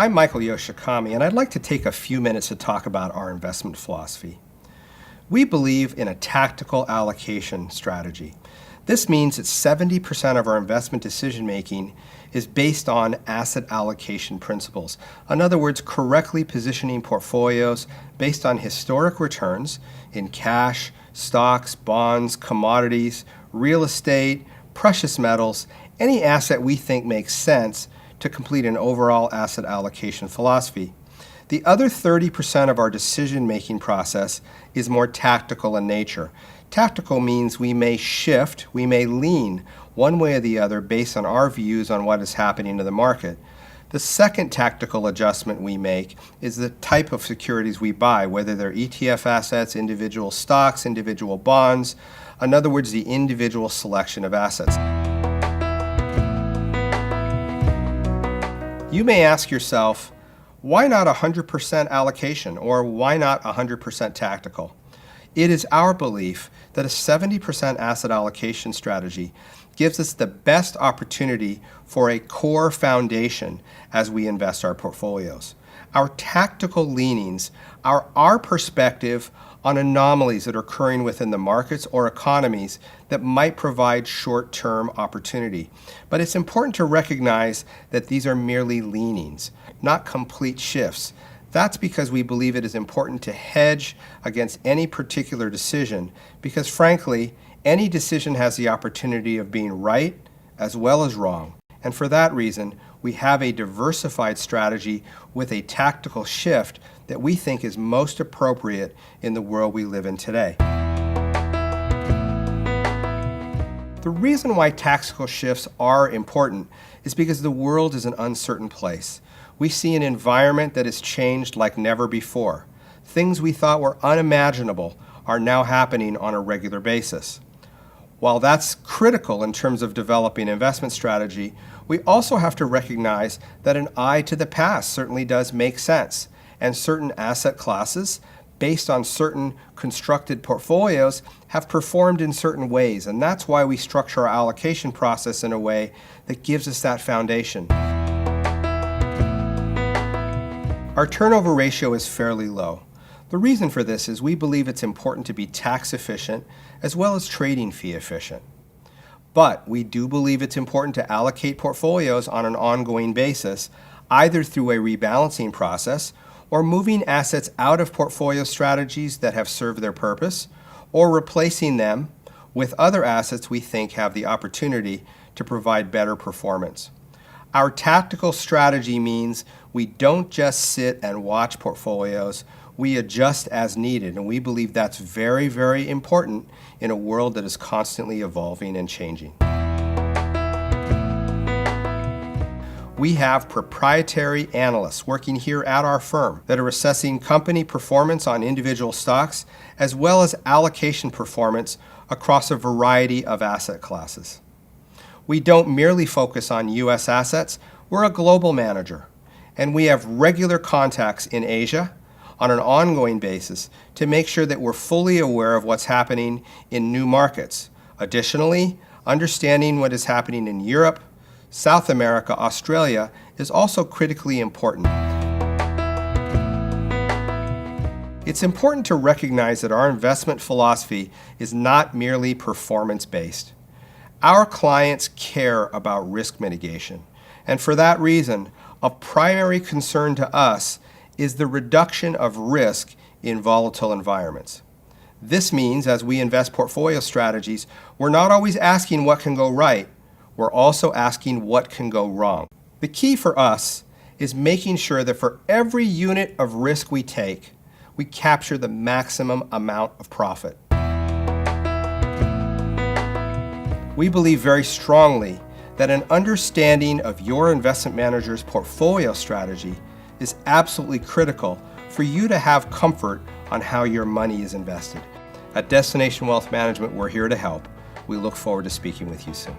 I'm Michael Yoshikami, and I'd like to take a few minutes to talk about our investment philosophy. We believe in a tactical allocation strategy. This means that 70% of our investment decision-making is based on asset allocation principles. In other words, correctly positioning portfolios based on historic returns in cash, stocks, bonds, commodities, real estate, precious metals, any asset we think makes sense to complete an overall asset allocation philosophy. The other 30% of our decision-making process is more tactical in nature. Tactical means we may shift, we may lean one way or the other based on our views on what is happening in the market. The second tactical adjustment we make is the type of securities we buy, whether they're ETF assets, individual stocks, individual bonds, in other words, the individual selection of assets. You may ask yourself, why not 100% allocation, or why not 100% tactical? It is our belief that a 70% asset allocation strategy gives us the best opportunity for a core foundation as we invest our portfolios. Our tactical leanings are our perspective on anomalies that are occurring within the markets or economies that might provide short-term opportunity. But it's important to recognize that these are merely leanings, not complete shifts. That's because we believe it is important to hedge against any particular decision, because frankly, any decision has the opportunity of being right as well as wrong. And for that reason, we have a diversified strategy with a tactical shift that we think is most appropriate in the world we live in today. The reason why tactical shifts are important is because the world is an uncertain place. We see an environment that has changed like never before. Things we thought were unimaginable are now happening on a regular basis. While that's critical in terms of developing investment strategy, we also have to recognize that an eye to the past certainly does make sense, and certain asset classes, based on certain constructed portfolios, have performed in certain ways, and that's why we structure our allocation process in a way that gives us that foundation. Our turnover ratio is fairly low. The reason for this is we believe it's important to be tax efficient as well as trading fee efficient. But we do believe it's important to allocate portfolios on an ongoing basis, either through a rebalancing process or moving assets out of portfolio strategies that have served their purpose, or replacing them with other assets we think have the opportunity to provide better performance. Our tactical strategy means we don't just sit and watch portfolios, we adjust as needed, and we believe that's very, very important in a world that is constantly evolving and changing. We have proprietary analysts working here at our firm that are assessing company performance on individual stocks as well as allocation performance across a variety of asset classes. We don't merely focus on U.S. assets, we're a global manager, and we have regular contacts in Asia on an ongoing basis to make sure that we're fully aware of what's happening in new markets. Additionally, understanding what is happening in Europe, South America, Australia is also critically important. It's important to recognize that our investment philosophy is not merely performance-based. Our clients care about risk mitigation, and for that reason, of primary concern to us is the reduction of risk in volatile environments. This means as we invest portfolio strategies, we're not always asking what can go right, we're also asking what can go wrong. The key for us is making sure that for every unit of risk we take, we capture the maximum amount of profit. We believe very strongly that an understanding of your investment manager's portfolio strategy is absolutely critical for you to have comfort on how your money is invested. At Destination Wealth Management, we're here to help. We look forward to speaking with you soon.